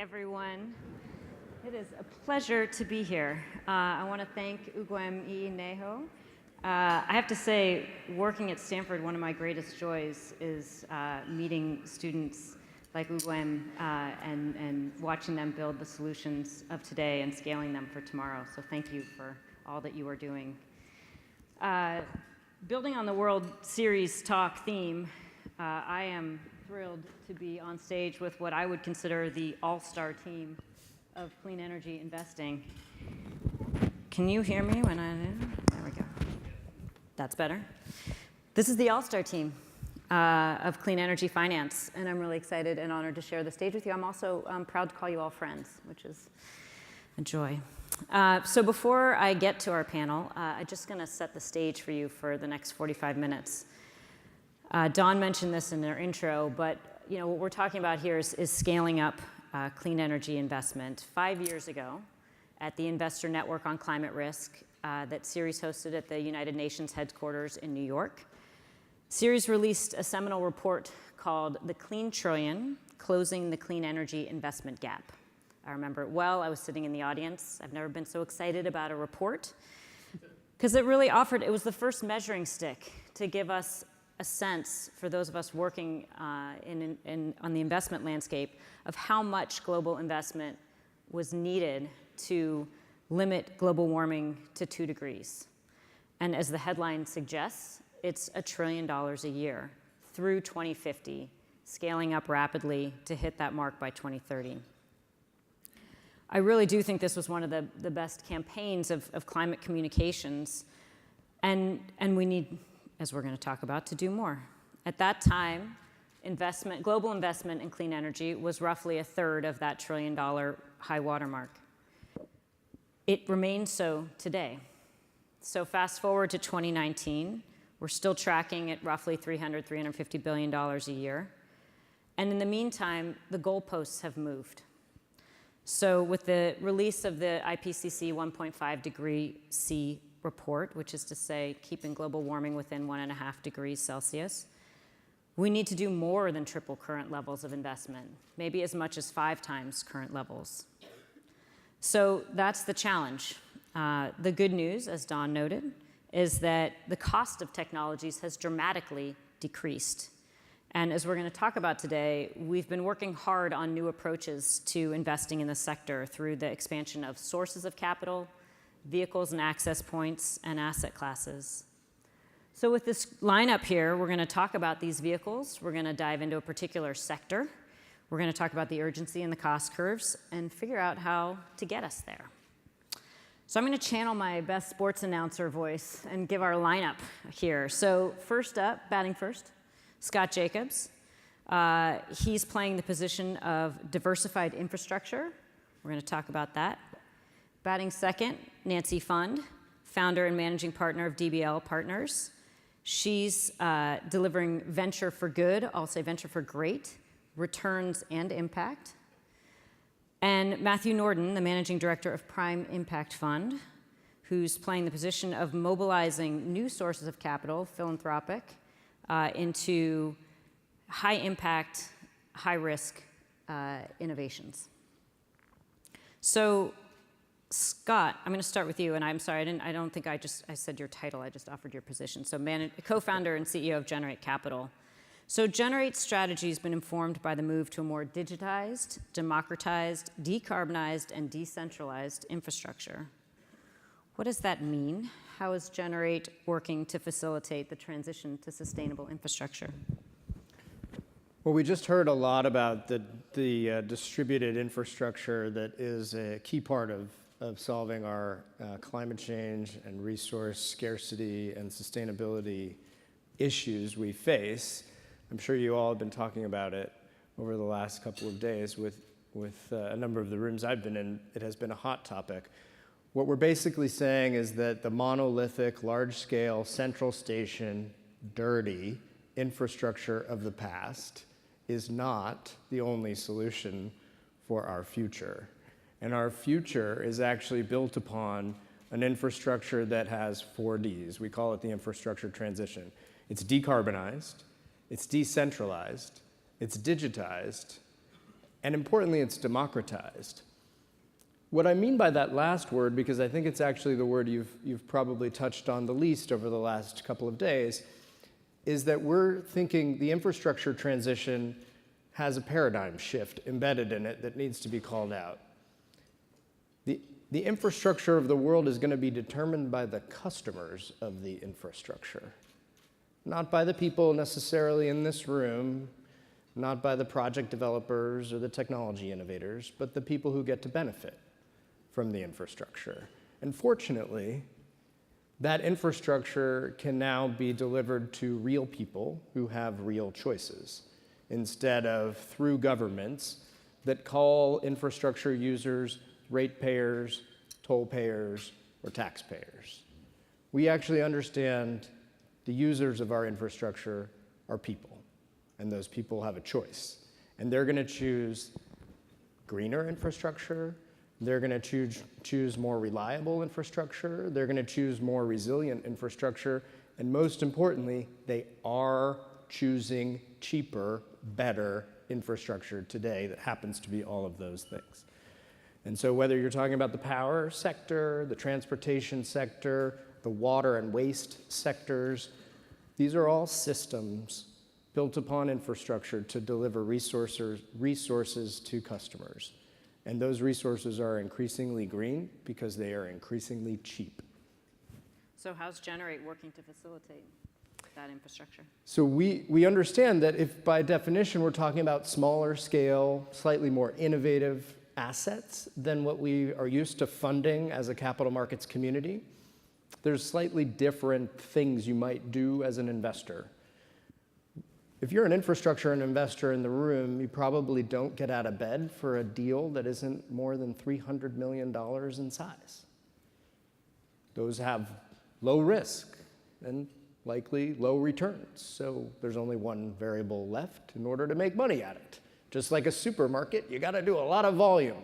everyone. It is a pleasure to be here. I want to thank Ugwem Neho. I have to say, working at Stanford, one of my greatest joys is meeting students like Ugwem and watching them build the solutions of today and scaling them for tomorrow. So thank you for all that you are doing. Building on the World Series talk theme, I am thrilled to be on stage with what I would consider the all-star team of clean energy investing. Can you hear me when there we go. That's better. This is the all-star team of clean energy finance, and I'm really excited and honored to share the stage with you. I'm also proud to call you all friends, which is a joy. So before I get to our panel, I'm just going to set the stage for you for the next 45 minutes. Dawn mentioned this in her intro, but what we're talking about here is scaling up clean energy investment. 5 years ago, at the Investor Network on Climate Risk that Ceres hosted at the United Nations headquarters in New York, Ceres released a seminal report called The Clean Trillion, Closing the Clean Energy Investment Gap. I remember it well. I was sitting in the audience. I've never been so excited about a report because it really offered, it was the first measuring stick to give us a sense for those of us working on the investment landscape of how much global investment was needed to limit global warming to 2 degrees. And as the headline suggests, it's $1 trillion a year through 2050, scaling up rapidly to hit that mark by 2030. I really do think this was one of the best campaigns of climate communications, and we need, as we're going to talk about, to do more. At that time, global investment in clean energy was roughly 1/3 of that $1 trillion high water mark. It remains so today. So fast forward to 2019, we're still tracking at roughly $350 billion a year. And in the meantime, the goalposts have moved. So with the release of the IPCC 1.5 degree C report, which is to say keeping global warming within 1.5 degrees Celsius, we need to do more than triple current levels of investment, maybe as much as 5 times current levels. So that's the challenge. The good news, as Dawn noted, is that the cost of technologies has dramatically decreased. And as we're going to talk about today, we've been working hard on new approaches to investing in the sector through the expansion of sources of capital, vehicles and access points, and asset classes. So with this lineup here, we're going to talk about these vehicles. We're going to dive into a particular sector. We're going to talk about the urgency and the cost curves and figure out how to get us there. So I'm going to channel my best sports announcer voice and give our lineup here. So first up, batting first, Scott Jacobs. He's playing the position of diversified infrastructure. We're going to talk about that. Batting second, Nancy Fund, founder and managing partner of DBL Partners. She's delivering venture for good, I'll say venture for great, returns and impact. And Matthew Norden, the managing director of Prime Impact Fund, who's playing the position of mobilizing new sources of capital, philanthropic, into high impact, high risk innovations. So Scott, I'm going to start with you, and I'm sorry, I don't think I said your title, I just offered your position. So co-founder and CEO of Generate Capital. So Generate's strategy has been informed by the move to a more digitized, democratized, decarbonized, and decentralized infrastructure. What does that mean? How is Generate working to facilitate the transition to sustainable infrastructure? Well, we just heard a lot about the distributed infrastructure that is a key part of solving our climate change and resource scarcity and sustainability issues we face. I'm sure you all have been talking about it over the last couple of days with a number of the rooms I've been in. It has been a hot topic. What we're basically saying is that the monolithic, large-scale, central station, dirty infrastructure of the past is not the only solution for our future. And our future is actually built upon an infrastructure that has 4 Ds. We call it the infrastructure transition. It's decarbonized, it's decentralized, it's digitized, And importantly, it's democratized. What I mean by that last word, because I think it's actually the word you've probably touched on the least over the last couple of days, is that we're thinking the infrastructure transition has a paradigm shift embedded in it that needs to be called out. The infrastructure of the world is going to be determined by the customers of the infrastructure, not by the people necessarily in this room, not by the project developers or the technology innovators, but the people who get to benefit from the infrastructure. And fortunately, that infrastructure can now be delivered to real people who have real choices, instead of through governments that call infrastructure users ratepayers, toll payers, or taxpayers. We actually understand the users of our infrastructure are people, and those people have a choice. And they're going to choose greener infrastructure, they're going to choose more reliable infrastructure, they're going to choose more resilient infrastructure, and most importantly, they are choosing cheaper, better infrastructure today that happens to be all of those things. And so whether you're talking about the power sector, the transportation sector, the water and waste sectors, these are all systems built upon infrastructure to deliver resources to customers. And those resources are increasingly green because they are increasingly cheap. So how's Generate working to facilitate that infrastructure? So we understand that if by definition we're talking about smaller scale, slightly more innovative assets than what we are used to funding as a capital markets community, there's slightly different things you might do as an investor. If you're an infrastructure investor in the room, you probably don't get out of bed for a deal that isn't more than $300 million in size. Those have low risk and likely low returns. So there's only one variable left in order to make money at it. Just like a supermarket, you got to do a lot of volume.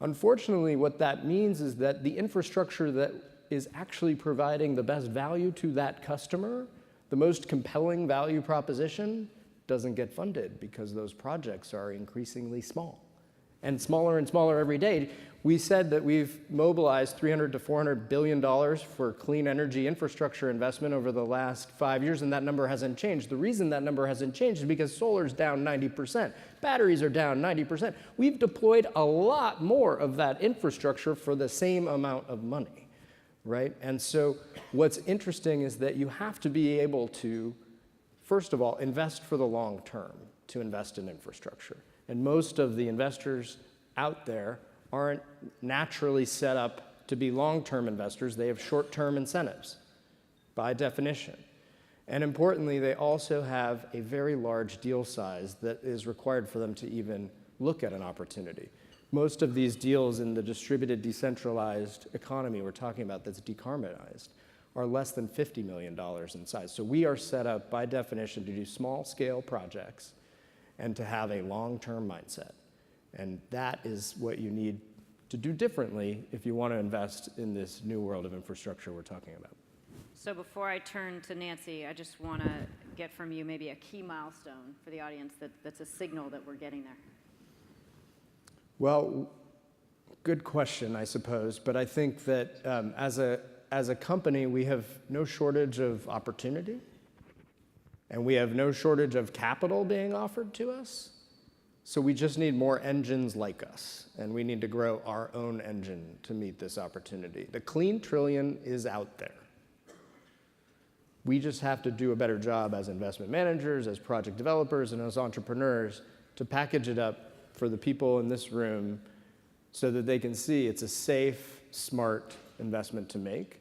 Unfortunately, what that means is that the infrastructure that is actually providing the best value to that customer, the most compelling value proposition, doesn't get funded because those projects are increasingly small and smaller every day. We said that we've mobilized $300 to $400 billion for clean energy infrastructure investment over the last 5 years, and that number hasn't changed. The reason that number hasn't changed is because solar's down 90%, batteries are down 90%. We've deployed a lot more of that infrastructure for the same amount of money, right? And so what's interesting is that you have to be able to, first of all, invest for the long term to invest in infrastructure. And most of the investors out there aren't naturally set up to be long-term investors. They have short-term incentives by definition. And importantly, they also have a very large deal size that is required for them to even look at an opportunity. Most of these deals in the distributed, decentralized economy we're talking about that's decarbonized are less than $50 million in size. So we are set up by definition to do small-scale projects and to have a long-term mindset. And that is what you need to do differently if you want to invest in this new world of infrastructure we're talking about. So before I turn to Nancy, I just want to get from you maybe a key milestone for the audience that's a signal that we're getting there. Well, good question, I suppose. But I think that as a company, we have no shortage of opportunity. And we have no shortage of capital being offered to us. So we just need more engines like us. And we need to grow our own engine to meet this opportunity. The clean trillion is out there. We just have to do a better job as investment managers, as project developers, and as entrepreneurs to package it up for the people in this room so that they can see it's a safe, smart investment to make.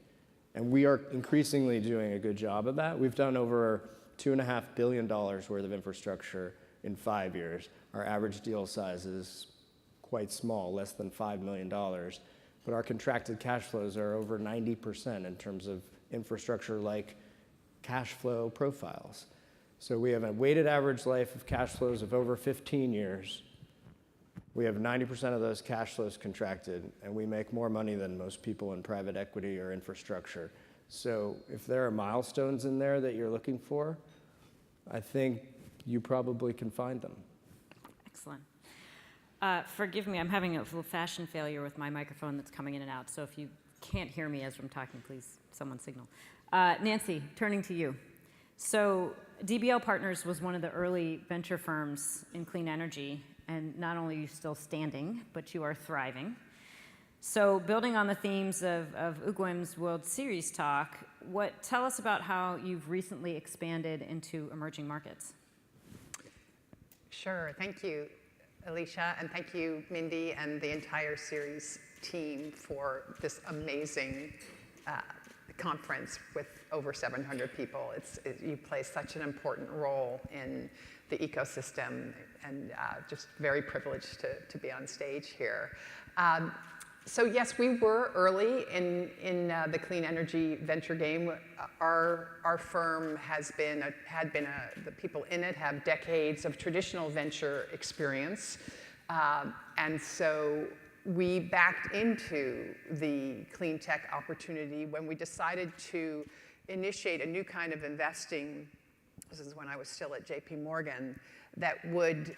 And we are increasingly doing a good job of that. We've done over $2.5 billion worth of infrastructure in 5 years. Our average deal size is quite small, less than $5 million. But our contracted cash flows are over 90% in terms of infrastructure-like cash flow profiles. So we have a weighted average life of cash flows of over 15 years. We have 90% of those cash flows contracted, and we make more money than most people in private equity or infrastructure. So if there are milestones in there that you're looking for, I think you probably can find them. Excellent. Forgive me, I'm having a little fashion failure with my microphone that's coming in and out, so if you can't hear me as I'm talking, please, someone signal. Nancy, turning to you. So DBL Partners was one of the early venture firms in clean energy, and not only are you still standing, but you are thriving. So building on the themes of Ugwem's World Series talk, tell us about how you've recently expanded into emerging markets. Sure, thank you, Alicia, and thank you, Mindy, and the entire Ceres team for this amazing conference with over 700 people. You play such an important role in the ecosystem, and just very privileged to be on stage here. So yes, we were early in the clean energy venture game. Our firm the people in it have decades of traditional venture experience, and so we backed into the clean tech opportunity when we decided to initiate a new kind of investing. This is when I was still at JP Morgan, that would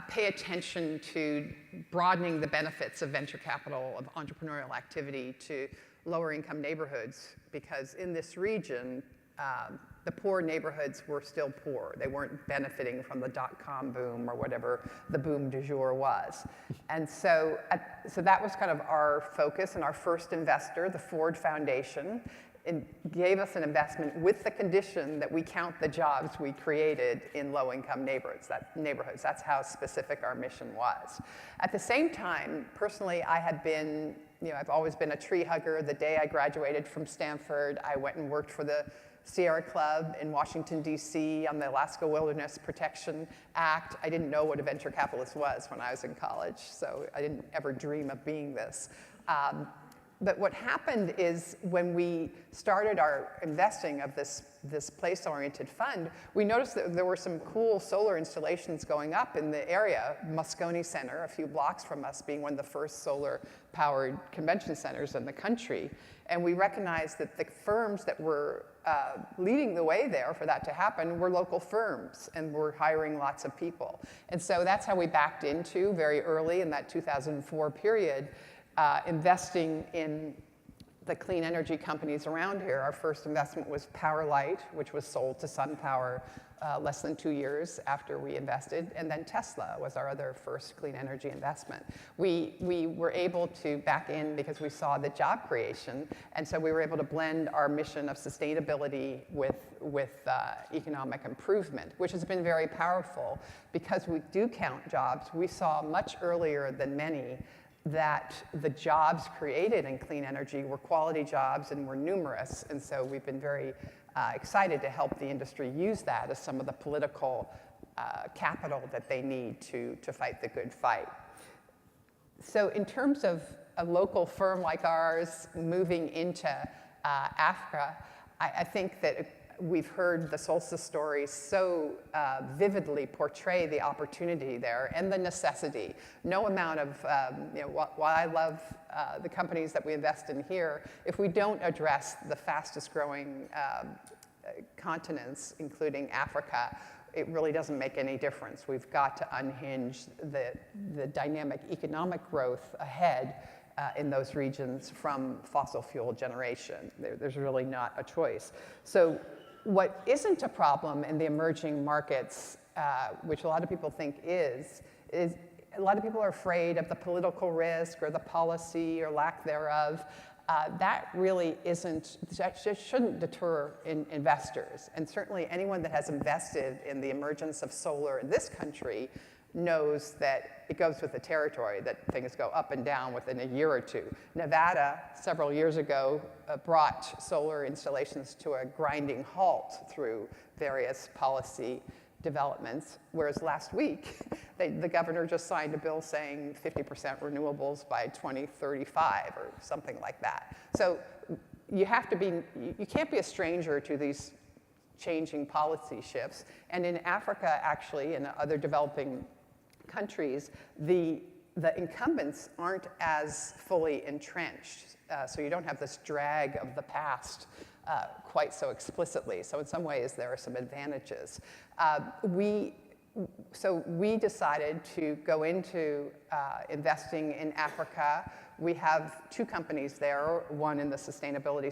pay attention to broadening the benefits of venture capital, of entrepreneurial activity to lower income neighborhoods, because in this region, the poor neighborhoods were still poor. They weren't benefiting from the dot-com boom or whatever the boom du jour was. And so that was kind of our focus, and our first investor, the Ford Foundation, gave us an investment with the condition that we count the jobs we created in low-income neighborhoods. That's how specific our mission was. At the same time, personally, I've always been a tree hugger. The day I graduated from Stanford, I went and worked for the Sierra Club in Washington, D.C. on the Alaska Wilderness Protection Act. I didn't know what a venture capitalist was when I was in college, so I didn't ever dream of being this. But what happened is when we started our investing of this place-oriented fund, we noticed that there were some cool solar installations going up in the area. Moscone Center, a few blocks from us, being one of the first solar-powered convention centers in the country. And we recognized that the firms that were leading the way there for that to happen were local firms, and were hiring lots of people. And so that's how we backed into, very early in that 2004 period, investing in the clean energy companies around here. Our first investment was Powerlight, which was sold to SunPower less than 2 years after we invested, and then Tesla was our other first clean energy investment. We were able to back in because we saw the job creation, and so we were able to blend our mission of sustainability with economic improvement, which has been very powerful. Because we do count jobs, we saw much earlier than many that the jobs created in clean energy were quality jobs and were numerous, and so we've been very excited to help the industry use that as some of the political capital that they need to fight the good fight. So in terms of a local firm like ours moving into Africa, I think that we've heard the Solstice story so vividly portray the opportunity there and the necessity. No amount of, while I love the companies that we invest in here, if we don't address the fastest growing continents, including Africa, it really doesn't make any difference. We've got to unhinge the dynamic economic growth ahead in those regions from fossil fuel generation. There's really not a choice. So what isn't a problem in the emerging markets, which a lot of people think is a lot of people are afraid of the political risk or the policy or lack thereof. That really that just shouldn't deter investors. And certainly anyone that has invested in the emergence of solar in this country knows that it goes with the territory, that things go up and down within a year or two. Nevada, several years ago, brought solar installations to a grinding halt through various policy developments, whereas last week, the governor just signed a bill saying 50% renewables by 2035 or something like that. So you can't be a stranger to these changing policy shifts. And in Africa, actually, and other developing countries, the incumbents aren't as fully entrenched. So you don't have this drag of the past quite so explicitly. So in some ways, there are some advantages. We so we decided to go into investing in Africa. We have 2 companies there, one in the sustainability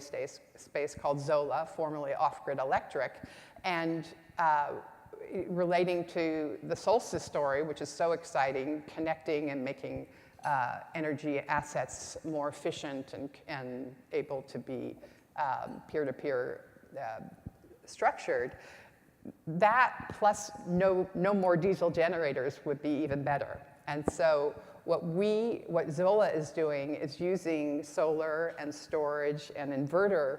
space called Zola, formerly Off-Grid Electric, and relating to the Solstice story, which is so exciting, connecting and making energy assets more efficient and able to be peer-to-peer structured. That plus no more diesel generators would be even better. And so what Zola is doing is using solar and storage and inverter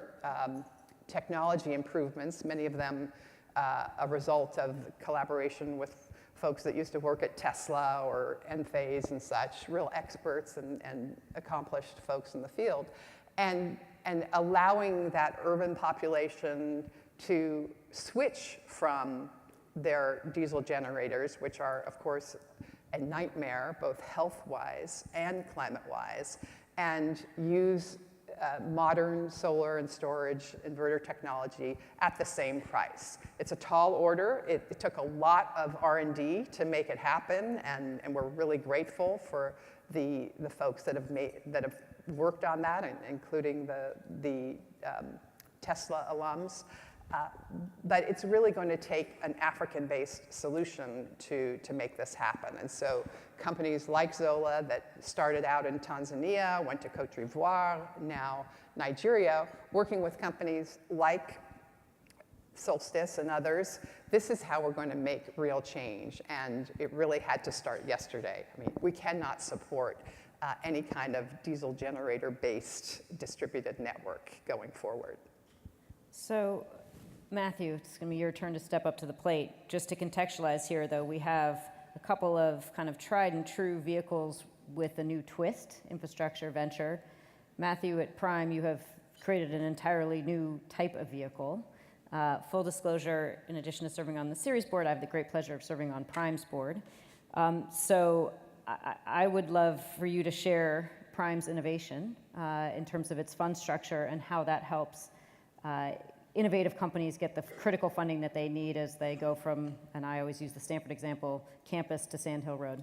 technology improvements, many of them a result of collaboration with folks that used to work at Tesla or Enphase and such, real experts and accomplished folks in the field, and allowing that urban population to switch from their diesel generators, which are, of course, a nightmare, both health-wise and climate-wise, and use modern solar and storage inverter technology at the same price. It's a tall order. It took a lot of R&D to make it happen, and we're really grateful for the folks that have worked on that, including the Tesla alums. But it's really going to take an African-based solution to make this happen. And so companies like Zola that started out in Tanzania, went to Cote d'Ivoire, now Nigeria, working with companies like Solstice and others, this is how we're going to make real change. And it really had to start yesterday. I mean, we cannot support any kind of diesel generator-based distributed network going forward. So, Matthew, it's going to be your turn to step up to the plate. Just to contextualize here, though, we have a couple of kind of tried and true vehicles with a new twist, infrastructure venture. Matthew, at Prime, you have created an entirely new type of vehicle. Full disclosure, in addition to serving on the Ceres board, I have the great pleasure of serving on Prime's board. So I would love for you to share Prime's innovation in terms of its fund structure and how that helps innovative companies get the critical funding that they need as they go from, and I always use the Stanford example, campus to Sand Hill Road.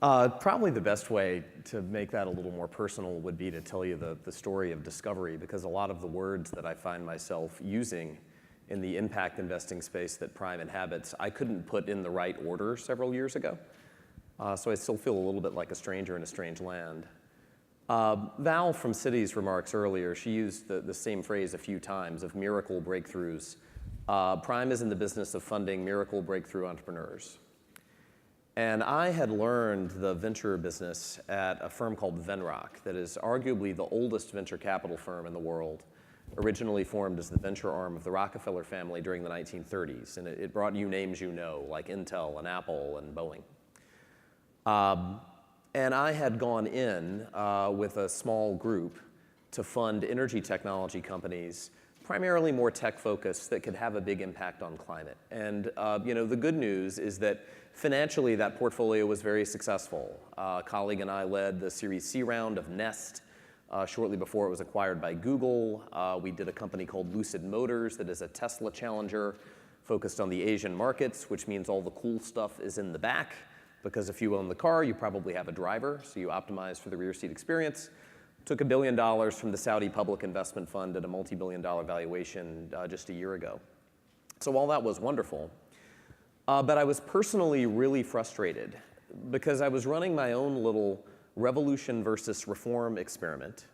Probably the best way to make that a little more personal would be to tell you the story of discovery, because a lot of the words that I find myself using in the impact investing space that Prime inhabits, I couldn't put in the right order several years ago. So I still feel a little bit like a stranger in a strange land. Val from City's remarks earlier, she used the same phrase a few times of miracle breakthroughs. Prime is in the business of funding miracle breakthrough entrepreneurs. And I had learned the venture business at a firm called Venrock that is arguably the oldest venture capital firm in the world, originally formed as the venture arm of the Rockefeller family during the 1930s. And it brought you names you know, like Intel and Apple and Boeing. And I had gone in with a small group to fund energy technology companies, primarily more tech-focused, that could have a big impact on climate. And the good news is that financially that portfolio was very successful. A colleague and I led the Series C round of Nest shortly before it was acquired by Google. We did a company called Lucid Motors that is a Tesla challenger focused on the Asian markets, which means all the cool stuff is in the back. Because if you own the car, you probably have a driver, so you optimize for the rear seat experience. Took $1 billion from the Saudi Public Investment Fund at a multi-billion-dollar valuation just a year ago. So all that was wonderful. But I was personally really frustrated because I was running my own little revolution versus reform experiment,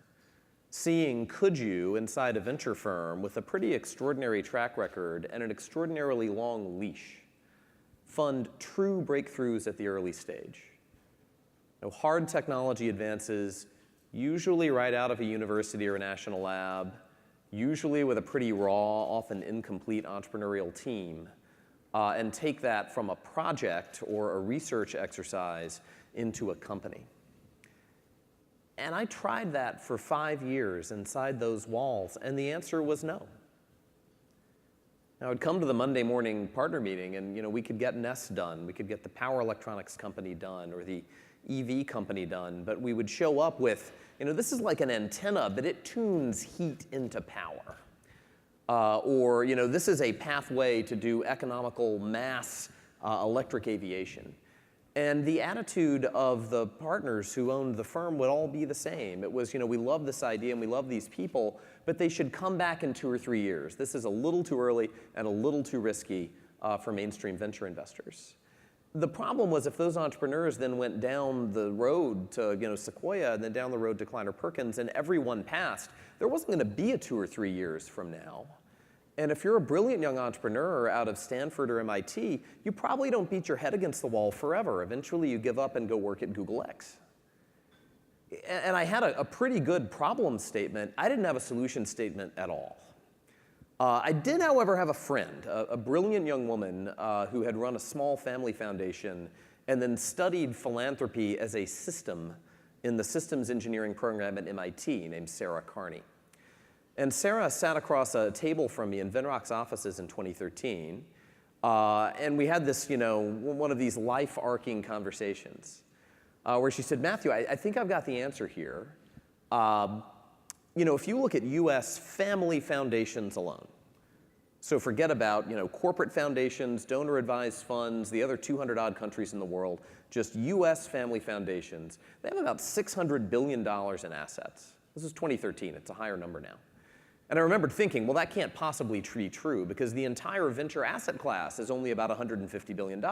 seeing could you, inside a venture firm with a pretty extraordinary track record and an extraordinarily long leash, fund true breakthroughs at the early stage. Hard technology advances, usually right out of a university or a national lab, usually with a pretty raw, often incomplete entrepreneurial team, and take that from a project or a research exercise into a company. And I tried that for 5 years inside those walls, and the answer was no. I would come to the Monday morning partner meeting and we could get Nest done, we could get the power electronics company done or the EV company done, but we would show up with, this is like an antenna, but it tunes heat into power. or this is a pathway to do economical mass electric aviation. And the attitude of the partners who owned the firm would all be the same. It was, we love this idea and we love these people, but they should come back in 2 or 3 years. This is a little too early and a little too risky for mainstream venture investors. The problem was if those entrepreneurs then went down the road to Sequoia and then down the road to Kleiner Perkins and everyone passed, there wasn't going to be a 2 or 3 years from now. And if you're a brilliant young entrepreneur out of Stanford or MIT, you probably don't beat your head against the wall forever. Eventually you give up and go work at Google X. And I had a pretty good problem statement. I didn't have a solution statement at all. I did, however, have a friend, a brilliant young woman who had run a small family foundation and then studied philanthropy as a system in the systems engineering program at MIT named Sarah Carney. And Sarah sat across a table from me in Venrock's offices in 2013, and we had this, one of these life-arcing conversations where she said, Matthew, I think I've got the answer here. If you look at US family foundations alone, so forget about corporate foundations, donor-advised funds, the other 200-odd countries in the world, just US family foundations, they have about $600 billion in assets. This is 2013, it's a higher number now. And I remembered thinking, well, that can't possibly be true because the entire venture asset class is only about $150 billion.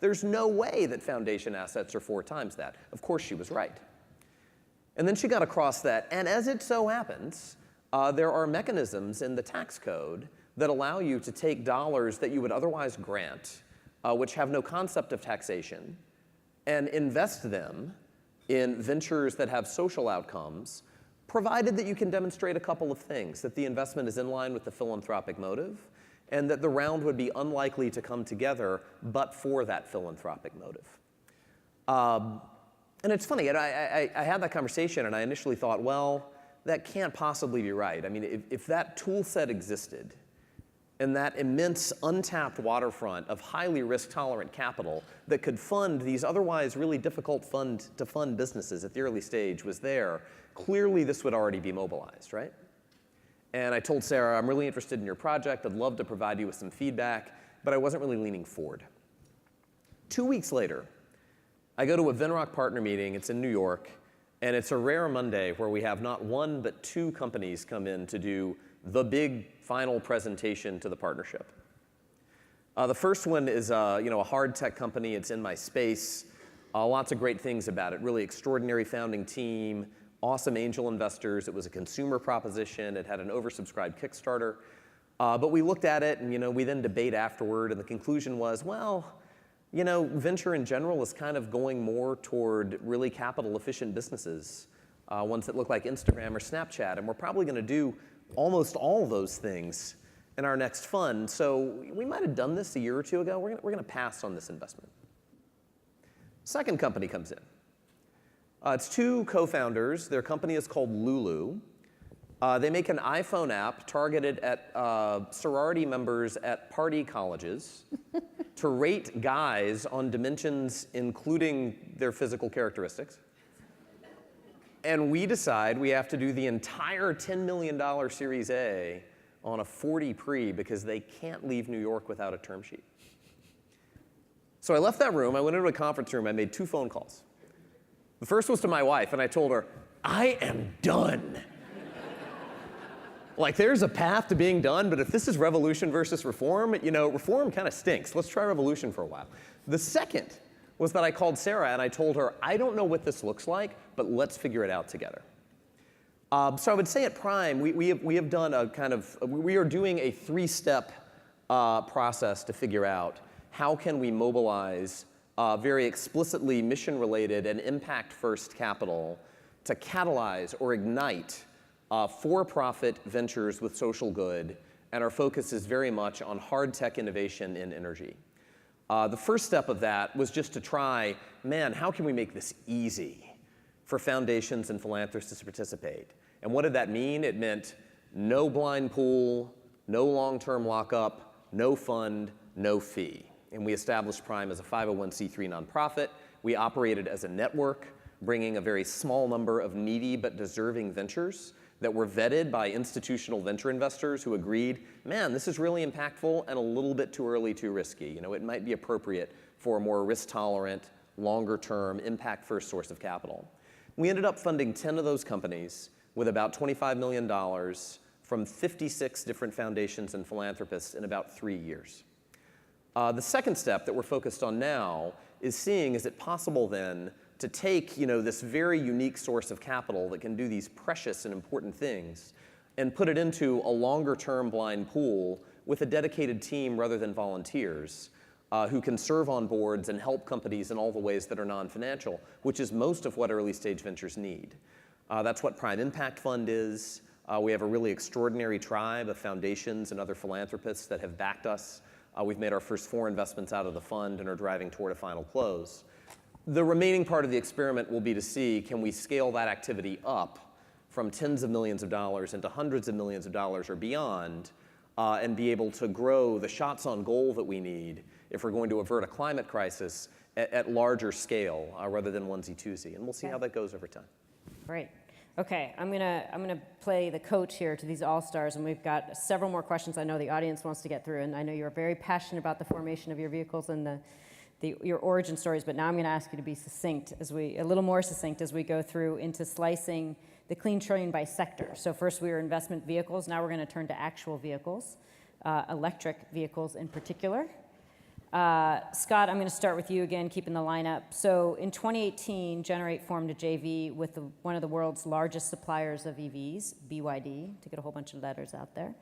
There's no way that foundation assets are 4 times that. Of course, she was right. And then she got across that, and as it so happens, there are mechanisms in the tax code that allow you to take dollars that you would otherwise grant, which have no concept of taxation, and invest them in ventures that have social outcomes, provided that you can demonstrate a couple of things, that the investment is in line with the philanthropic motive, and that the round would be unlikely to come together but for that philanthropic motive. And it's funny, I had that conversation and I initially thought, well, that can't possibly be right. I mean, if that tool set existed, and that immense untapped waterfront of highly risk-tolerant capital that could fund these otherwise really difficult to fund businesses at the early stage was there, clearly this would already be mobilized, right? And I told Sarah, I'm really interested in your project. I'd love to provide you with some feedback, but I wasn't really leaning forward. 2 weeks later, I go to a Venrock partner meeting. It's in New York, and it's a rare Monday where we have not 1 but 2 companies come in to do the big final presentation to the partnership. The first one is a hard tech company. It's in my space. Lots of great things about it. Really extraordinary founding team, awesome angel investors. It was a consumer proposition. It had an oversubscribed Kickstarter. But we looked at it, and we then debate afterward, and the conclusion was, well, venture in general is kind of going more toward really capital-efficient businesses, ones that look like Instagram or Snapchat, and we're probably going to do almost all those things in our next fund. So we might have done this a year or 2 ago. We're going to pass on this investment. Second company comes in. It's 2 co-founders. Their company is called Lulu. They make an iPhone app targeted at sorority members at party colleges to rate guys on dimensions including their physical characteristics. And we decide we have to do the entire $10 million Series A on a 40 pre because they can't leave New York without a term sheet. So I left that room. I went into a conference room. I made 2 phone calls. The first was to my wife, and I told her, I am done. Like, there's a path to being done, but if this is revolution versus reform, reform kind of stinks. Let's try revolution for a while. The second was that I called Sarah and I told her, I don't know what this looks like, but let's figure it out together. So I would say at Prime, we have done we are doing a 3-step process to figure out how can we mobilize very explicitly mission-related and impact-first capital to catalyze or ignite for-profit ventures with social good, and our focus is very much on hard tech innovation in energy. The first step of that was just to try, how can we make this easy for foundations and philanthropists to participate? And what did that mean? It meant no blind pool, no long-term lockup, no fund, no fee. And we established Prime as a 501c3 nonprofit. We operated as a network, bringing a very small number of needy but deserving ventures that were vetted by institutional venture investors who agreed, man, this is really impactful and a little bit too early, too risky. You know, it might be appropriate for a more risk-tolerant, longer-term, impact-first source of capital. We ended up funding 10 of those companies with about $25 million from 56 different foundations and philanthropists in about 3 years. The second step that we're focused on now is seeing, is it possible then to take, you know, this very unique source of capital that can do these precious and important things and put it into a longer-term blind pool with a dedicated team rather than volunteers who can serve on boards and help companies in all the ways that are non-financial, which is most of what early-stage ventures need. That's what Prime Impact Fund is. We have a really extraordinary tribe of foundations and other philanthropists that have backed us. We've made our first 4 investments out of the fund and are driving toward a final close. The remaining part of the experiment will be to see, can we scale that activity up from tens of millions of dollars into hundreds of millions of dollars or beyond, and be able to grow the shots on goal that we need if we're going to avert a climate crisis at larger scale rather than onesie-twosie. And we'll see how that goes over time. Great. Okay, I'm gonna play the coach here to these all-stars, and we've got several more questions I know the audience wants to get through, and I know you're very passionate about the formation of your vehicles and your origin stories, but now I'm gonna ask you to be succinct a little more succinct as we go through into slicing the clean trillion by sector. So first we were investment vehicles, now we're gonna turn to actual vehicles, electric vehicles in particular. Scott, I'm going to start with you again, keeping the line up. So in 2018, Generate formed a JV with one of the world's largest suppliers of EVs, BYD, to get a whole bunch of letters out there.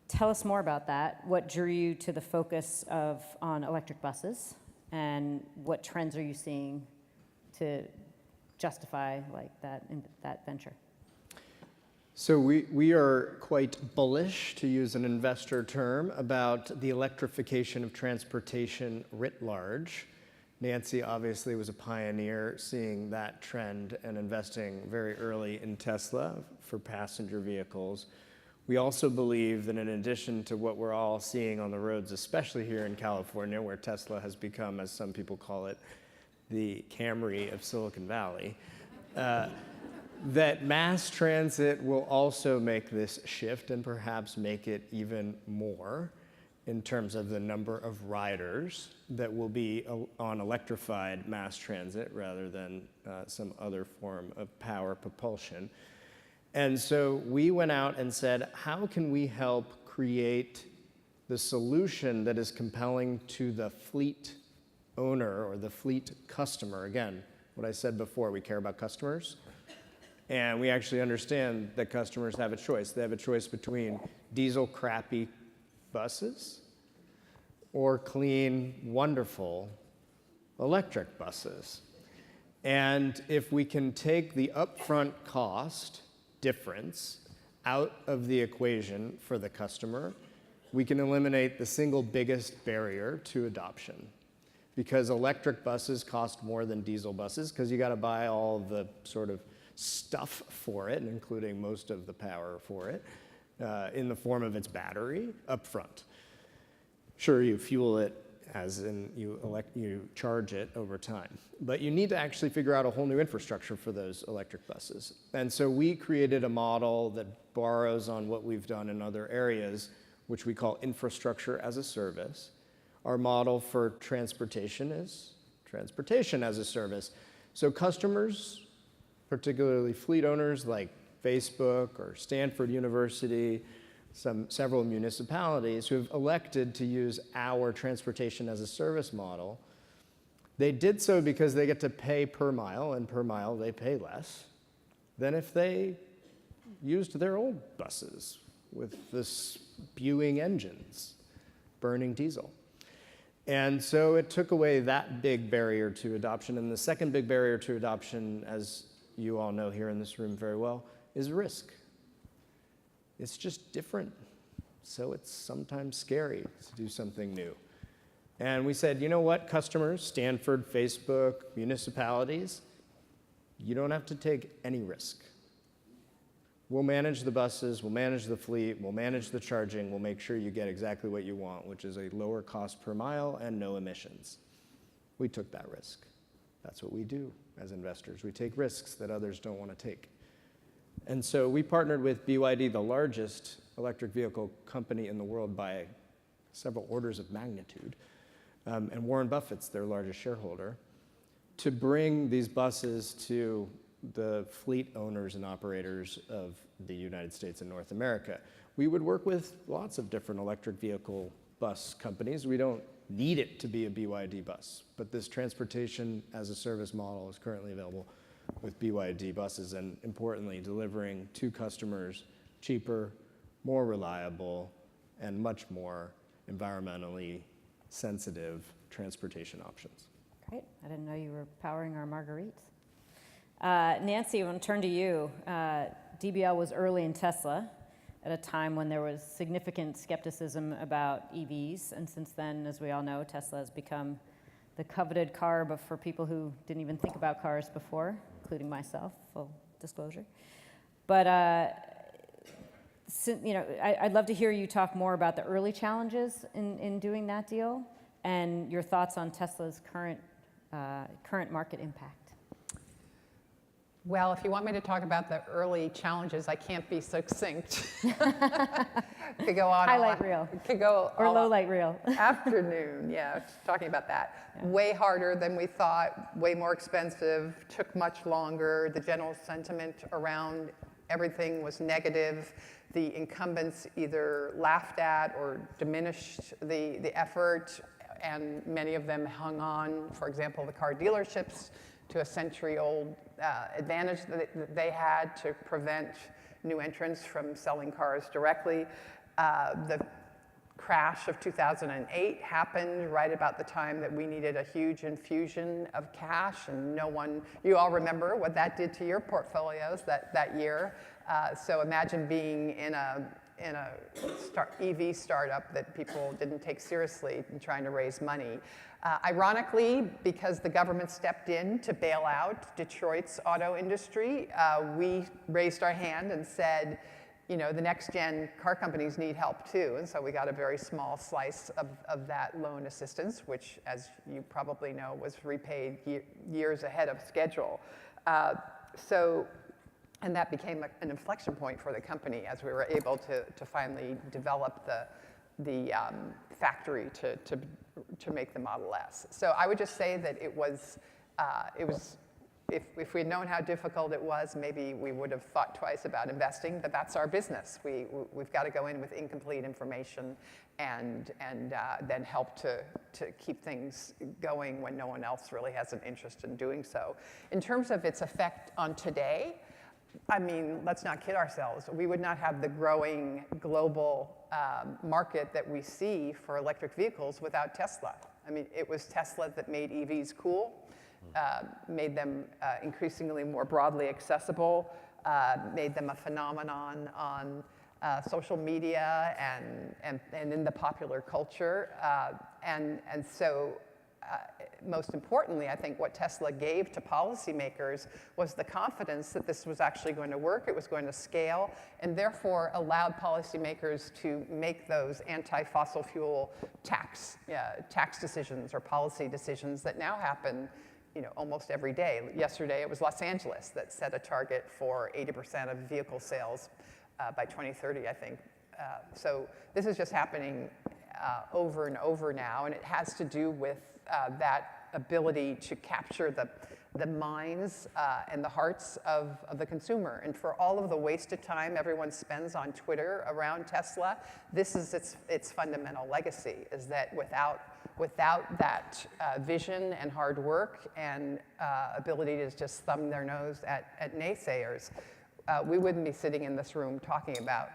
Tell us more about that. What drew you to the focus on electric buses, and what trends are you seeing to justify that venture? So we are quite bullish, to use an investor term, about the electrification of transportation writ large. Nancy obviously was a pioneer seeing that trend and investing very early in Tesla for passenger vehicles. We also believe that in addition to what we're all seeing on the roads, especially here in California, where Tesla has become, as some people call it, the Camry of Silicon Valley, that mass transit will also make this shift and perhaps make it even more in terms of the number of riders that will be on electrified mass transit rather than some other form of power propulsion. And so we went out and said, how can we help create the solution that is compelling to the fleet owner or the fleet customer? Again, what I said before, we care about customers. And we actually understand that customers have a choice. They have a choice between diesel crappy buses or clean, wonderful electric buses. And if we can take the upfront cost difference out of the equation for the customer, we can eliminate the single biggest barrier to adoption. Because electric buses cost more than diesel buses, because you got to buy all the sort of stuff for it, including most of the power for it, in the form of its battery up front. Sure, you fuel it as in you charge it over time, but you need to actually figure out a whole new infrastructure for those electric buses. And so we created a model that borrows on what we've done in other areas, which we call infrastructure as a service. Our model for transportation is transportation as a service. So customers, particularly fleet owners like Facebook or Stanford University, several municipalities who have elected to use our transportation as a service model, they did so because they get to pay per mile, and per mile they pay less than if they used their old buses with the spewing engines, burning diesel. And so it took away that big barrier to adoption. And the second big barrier to adoption, as you all know here in this room very well, is risk. It's just different. So it's sometimes scary to do something new. And we said, you know what, customers, Stanford, Facebook, municipalities, you don't have to take any risk. We'll manage the buses, we'll manage the fleet, we'll manage the charging, we'll make sure you get exactly what you want, which is a lower cost per mile and no emissions. We took that risk. That's what we do as investors. We take risks that others don't want to take. And so we partnered with BYD, the largest electric vehicle company in the world by several orders of magnitude, and Warren Buffett's their largest shareholder, to bring these buses to the fleet owners and operators of the United States and North America. We would work with lots of different electric vehicle bus companies. We don't need it to be a BYD bus, but this transportation as a service model is currently available with BYD buses, and importantly, delivering to customers cheaper, more reliable, and much more environmentally sensitive transportation options. Great. I didn't know you were powering our margaritas. Nancy, I want to turn to you. DBL was early in Tesla at a time when there was significant skepticism about EVs, and since then, as we all know, Tesla has become the coveted car but for people who didn't even think about cars before, including myself, full disclosure. But I'd love to hear you talk more about the early challenges in doing that deal and your thoughts on Tesla's current market impact. Well, if you want me to talk about the early challenges, I can't be succinct. Could go on. Highlight reel. Could go or low light reel. Afternoon, yeah, talking about that. Yeah. Way harder than we thought, way more expensive, took much longer. The general sentiment around everything was negative. The incumbents either laughed at or diminished the effort, and many of them hung on, for example, the car dealerships, to a century-old advantage that they had to prevent new entrants from selling cars directly. The crash of 2008 happened right about the time that we needed a huge infusion of cash, and you all remember what that did to your portfolios that year. So imagine being in a EV startup that people didn't take seriously and trying to raise money. Ironically, because the government stepped in to bail out Detroit's auto industry, we raised our hand and said, the next gen car companies need help too. And so we got a very small slice of that loan assistance, which, as you probably know, was repaid years ahead of schedule. And that became an inflection point for the company as we were able to finally develop the factory to make the Model S. So I would just say that it was if we'd known how difficult it was, maybe we would have thought twice about investing, but that's our business. We've got to go in with incomplete information and then help to keep things going when no one else really has an interest in doing so. In terms of its effect on today, I mean, let's not kid ourselves. We would not have the growing global market that we see for electric vehicles without Tesla. I mean, it was Tesla that made EVs cool, made them increasingly more broadly accessible, made them a phenomenon on social media and in the popular culture. And so most importantly, I think what Tesla gave to policymakers was the confidence that this was actually going to work, it was going to scale, and therefore allowed policymakers to make those anti-fossil fuel tax decisions or policy decisions that now happen almost every day. Yesterday it was Los Angeles that set a target for 80% of vehicle sales by 2030, I think. So this is just happening over and over now, and it has to do with that ability to capture the minds and the hearts of the consumer. And for all of the wasted time everyone spends on Twitter around Tesla, this is its fundamental legacy, is that without that vision and hard work and ability to just thumb their nose at naysayers, we wouldn't be sitting in this room talking about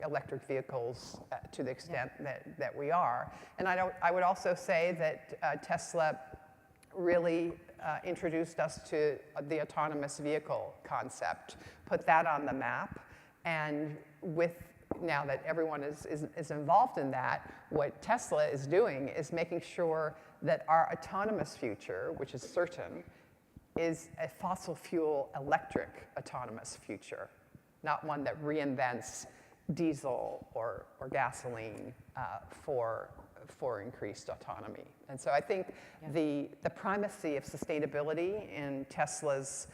electric vehicles to the extent that we are. And I would also say that Tesla really introduced us to the autonomous vehicle concept, put that on the map, and now that everyone is involved in that, what Tesla is doing is making sure that our autonomous future, which is certain, is a fossil fuel electric autonomous future, not one that reinvents diesel or gasoline for increased autonomy. And so I think the primacy of sustainability in Tesla's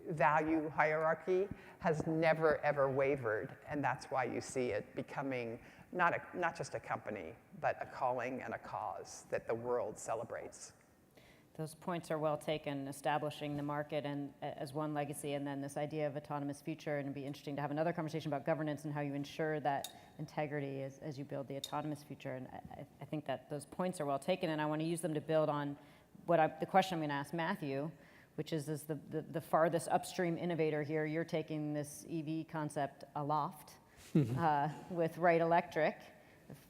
value hierarchy has never, ever wavered. And that's why you see it becoming not just a company, but a calling and a cause that the world celebrates. Those points are well taken, establishing the market and as one legacy, and then this idea of autonomous future. And it'd be interesting to have another conversation about governance and how you ensure that integrity as you build the autonomous future. And I think that those points are well taken, and I want to use them to build on the question I'm going to ask Matthew, which is the farthest upstream innovator here. You're taking this EV concept aloft with Wright Electric,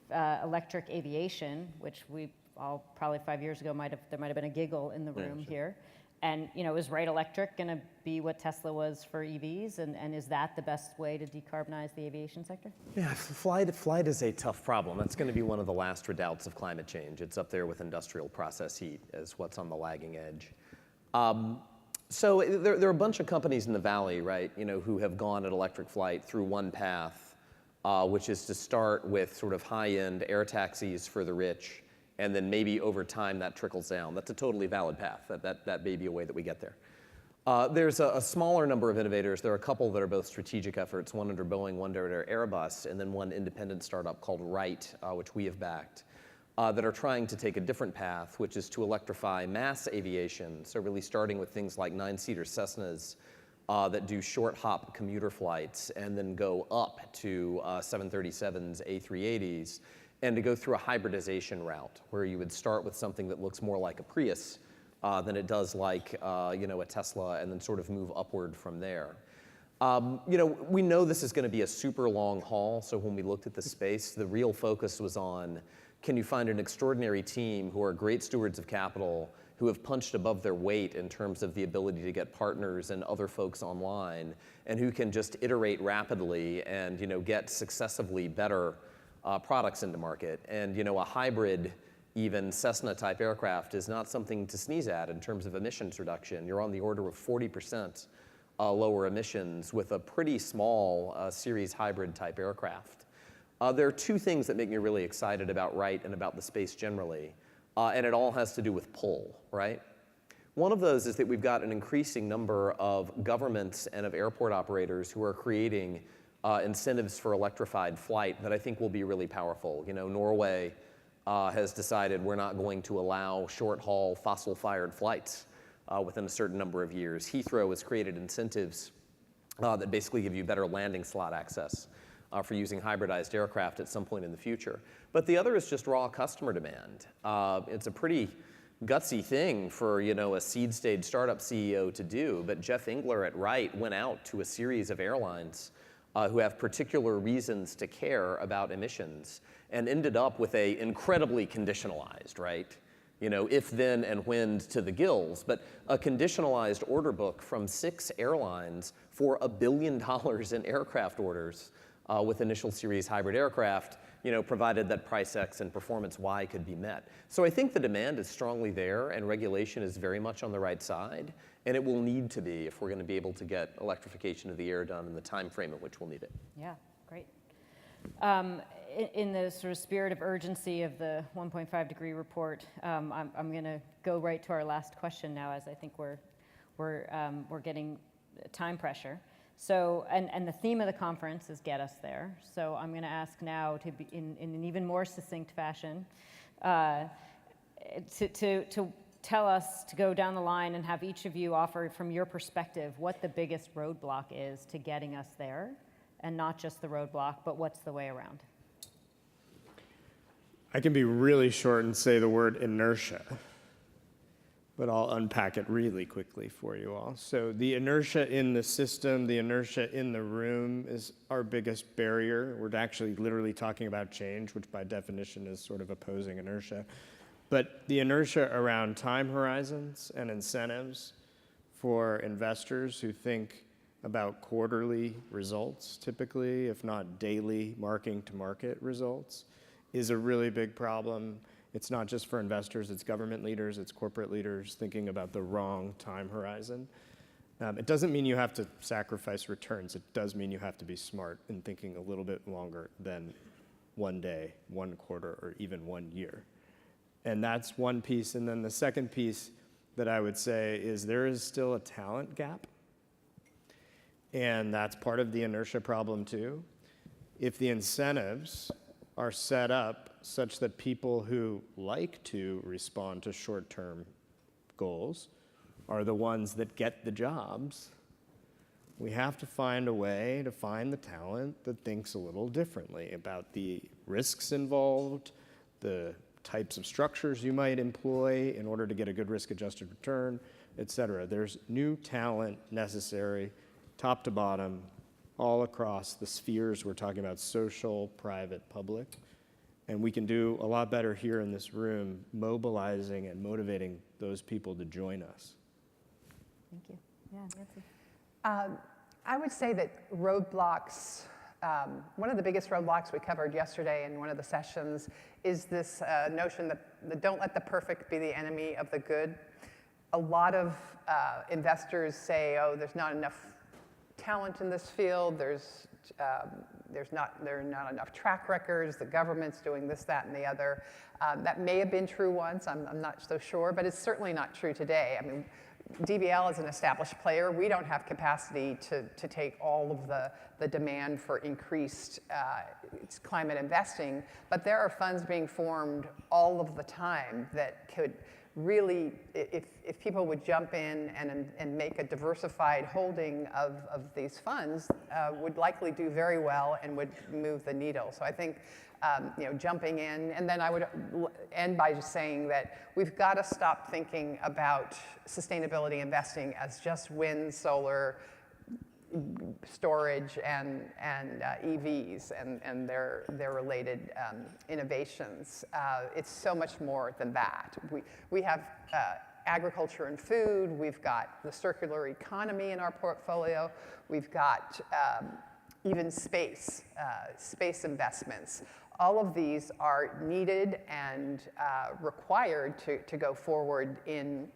electric aviation, which we all probably 5 years ago there might have been a giggle in the room here. And is Wright Electric going to be what Tesla was for EVs? And is that the best way to decarbonize the aviation sector? Yeah, flight is a tough problem. That's going to be one of the last redoubts of climate change. It's up there with industrial process heat as what's on the lagging edge. So there are a bunch of companies in the Valley, right, who have gone at electric flight through one path, which is to start with sort of high-end air taxis for the rich, and then maybe over time that trickles down. That's a totally valid path. That may be a way that we get there. There's a smaller number of innovators. There are a couple that are both strategic efforts, one under Boeing, one under Airbus, and then one independent startup called Wright, which we have backed, that are trying to take a different path, which is to electrify mass aviation. So really starting with things like 9-seater Cessnas that do short hop commuter flights and then go up to 737s, A380s, and to go through a hybridization route where you would start with something that looks more like a Prius than it does like a Tesla, and then sort of move upward from there. We know this is going to be a super long haul, so when we looked at the space, the real focus was on, can you find an extraordinary team who are great stewards of capital, who have punched above their weight in terms of the ability to get partners and other folks online, and who can just iterate rapidly and get successively better products into market. And a hybrid, even Cessna-type aircraft is not something to sneeze at in terms of emissions reduction. You're on the order of 40% lower emissions with a pretty small Ceres hybrid-type aircraft. There are two things that make me really excited about Wright and about the space generally, and it all has to do with pull, right? One of those is that we've got an increasing number of governments and of airport operators who are creating incentives for electrified flight that I think will be really powerful. Norway has decided we're not going to allow short-haul fossil-fired flights within a certain number of years. Heathrow has created incentives that basically give you better landing slot access for using hybridized aircraft at some point in the future. But the other is just raw customer demand. It's a pretty gutsy thing for a seed stage startup CEO to do, but Jeff Engler at Wright went out to a series of airlines who have particular reasons to care about emissions, and ended up with a incredibly conditionalized, right? If, then, and when to the gills, but a conditionalized order book from 6 airlines for $1 billion in aircraft orders with initial series hybrid aircraft, provided that price X and performance Y could be met. So I think the demand is strongly there, and regulation is very much on the right side, and it will need to be if we're going to be able to get electrification of the air done in the time frame at which we'll need it. Yeah, great. In the sort of spirit of urgency of the 1.5 degree report, I'm going to go right to our last question now, as I think we're getting time pressure. So, and the theme of the conference is get us there. So I'm going to ask now to be in an even more succinct fashion to tell us, to go down the line and have each of you offer from your perspective what the biggest roadblock is to getting us there, and not just the roadblock, but what's the way around. I can be really short and say the word inertia, but I'll unpack it really quickly for you all. So the inertia in the system, the inertia in the room is our biggest barrier. We're actually literally talking about change, which by definition is sort of opposing inertia. But the inertia around time horizons and incentives for investors who think about quarterly results, typically, if not daily marking to market results, is a really big problem. It's not just for investors, it's government leaders, it's corporate leaders thinking about the wrong time horizon. It doesn't mean you have to sacrifice returns. It does mean you have to be smart in thinking a little bit longer than one day, one quarter, or even 1 year. And that's one piece. And then the second piece that I would say is there is still a talent gap And that's part of the inertia problem too. If the incentives are set up such that people who like to respond to short-term goals are the ones that get the jobs, we have to find a way to find the talent that thinks a little differently about the risks involved, the types of structures you might employ in order to get a good risk-adjusted return, et cetera. There's new talent necessary, top to bottom, all across the spheres we're talking about, social, private, public. And we can do a lot better here in this room, mobilizing and motivating those people to join us. Thank you. Yeah, Nancy. I would say that roadblocks, one of the biggest roadblocks we covered yesterday in one of the sessions is this notion that don't let the perfect be the enemy of the good. A lot of investors say, oh, there's not enough talent in this field, there are not enough track records, the government's doing this, that, and the other. That may have been true once, I'm not so sure, but it's certainly not true today. I mean, DBL is an established player. We don't have capacity to take all of the demand for increased climate investing, but there are funds being formed all of the time that could really, if people would jump in and make a diversified holding of these funds, would likely do very well and would move the needle. So I think jumping in, and then I would end by just saying that we've got to stop thinking about sustainability investing as just wind, solar, storage, and EVs and their related innovations. It's so much more than that. We have agriculture and food. We've got the circular economy in our portfolio. We've got even space investments. All of these are needed and required to go forward in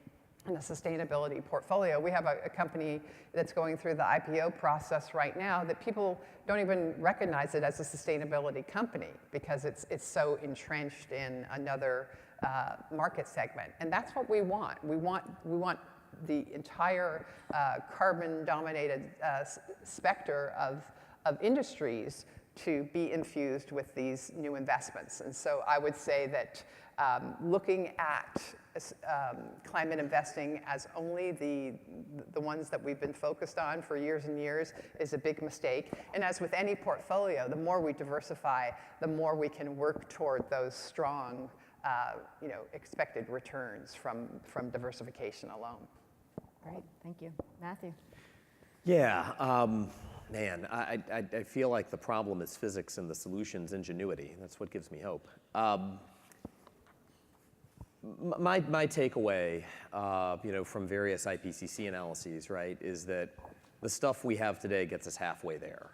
a sustainability portfolio. We have a company that's going through the IPO process right now that people don't even recognize it as a sustainability company because it's so entrenched in another market segment. And that's what we want. We want the entire carbon-dominated specter of industries to be infused with these new investments. And so I would say that looking at climate investing as only the ones that we've been focused on for years and years is a big mistake. And as with any portfolio, the more we diversify, the more we can work toward those strong expected returns from diversification alone. Great, thank you. Matthew. Yeah, man, I feel like the problem is physics and the solution's ingenuity. That's what gives me hope. My takeaway, from various IPCC analyses, right, is that the stuff we have today gets us halfway there.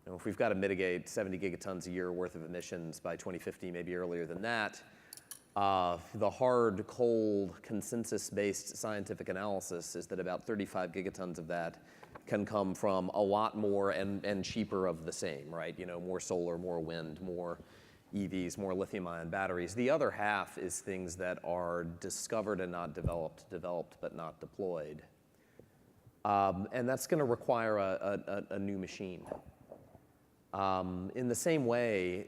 If we've got to mitigate 70 gigatons a year worth of emissions by 2050, maybe earlier than that, the hard, cold, consensus-based scientific analysis is that about 35 gigatons of that can come from a lot more and cheaper of the same, right? More solar, more wind, more EVs, more lithium-ion batteries. The other half is things that are discovered and not developed but not deployed. And that's going to require a new machine. In the same way,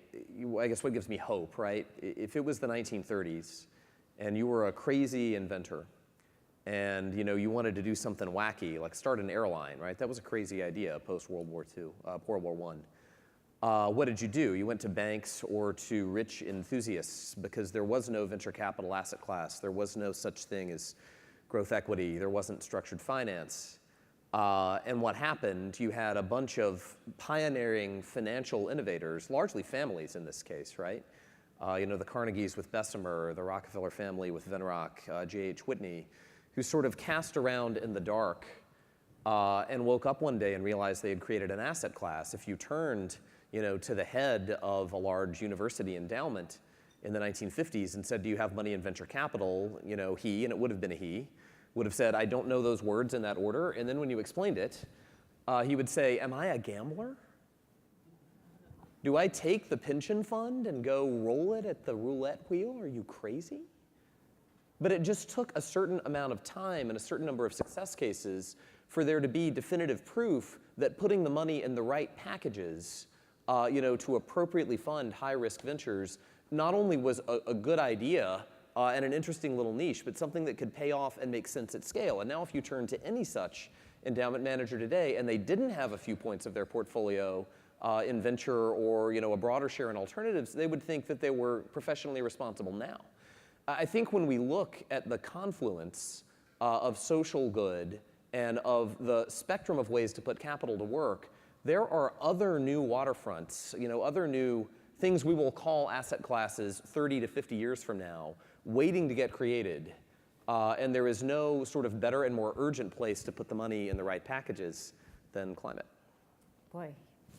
I guess what gives me hope, right? If it was the 1930s and you were a crazy inventor and you wanted to do something wacky, like start an airline, right? That was a crazy idea post-World War I. What did you do? You went to banks or to rich enthusiasts because there was no venture capital asset class. There was no such thing as growth equity. There wasn't structured finance. And what happened, you had a bunch of pioneering financial innovators, largely families in this case, right? The Carnegies with Bessemer, the Rockefeller family with Venrock, J.H. Whitney, who sort of cast around in the dark and woke up one day and realized they had created an asset class. If you turned to the head of a large university endowment in the 1950s and said, do you have money in venture capital? He, and it would have been a he, would have said, I don't know those words in that order. And then when you explained it, he would say, am I a gambler? Do I take the pension fund and go roll it at the roulette wheel? Are you crazy? But it just took a certain amount of time and a certain number of success cases for there to be definitive proof that putting the money in the right packages, to appropriately fund high-risk ventures, not only was a good idea and an interesting little niche, but something that could pay off and make sense at scale. And now if you turn to any such endowment manager today, and they didn't have a few points of their portfolio in venture or a broader share in alternatives, they would think that they were professionally responsible now. I think when we look at the confluence of social good and of the spectrum of ways to put capital to work, there are other new waterfronts, other new things we will call asset classes 30 to 50 years from now, waiting to get created. And there is no sort of better and more urgent place to put the money in the right packages than climate. Boy,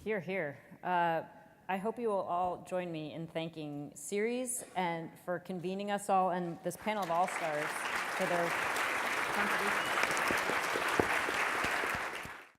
hear, hear. I hope you will all join me in thanking Ceres and for convening us all and this panel of all-stars for their contributions.